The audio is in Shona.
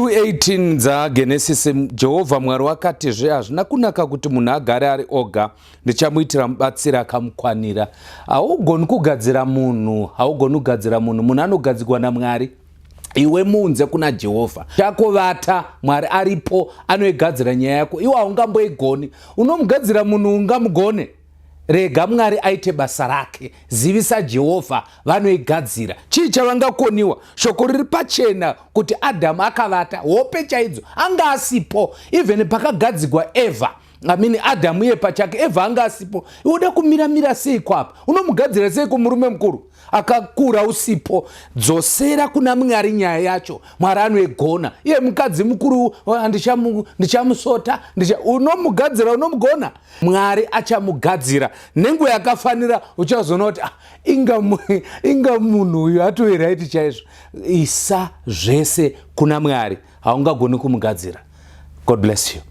2:18 dzaGenesis, Jehovha Mwari wakatizve hazvina kunaka kuti munhu agare ari oga, ndichamuitira mubatsiri akamukwanira. Haugoni kugadzira munhu, haugoni kugadzira munhu, munhu anogadzirwa naMwari. Iwe muunze kuna Jehovha. Chakovata Mwari aripo anoigadzira nyaya yako. Iwe haungamboigoni. Unomugadzira munhu ungamugone. Rega Mwari aite basa rake. Zivisa Jehovha vanoigadzira. Chii chavangakoniwa? Shoko riri pachena kuti Adamu akavata, hope chaidzo anga asipo. Even pakagadzirwa Eva, Adamu iye pachake, Eva anga asipo. Unoda kumira sei kwapa? Unomugadzira sei kumurume mukuru akakura usipo? Dzosera kuna Mwari nyaya yacho. Mwari anoigona. Iye mukadzi mukuru ndichamusota, unomugadzira, unomugona. Mwari achamugadzira. Nenguva yakafanira uchazoona kuti inga munhu uyu atoiraiti chaizvo. Isa zvese kuna Mwari. Haungagoni kumugadzira. God bless you.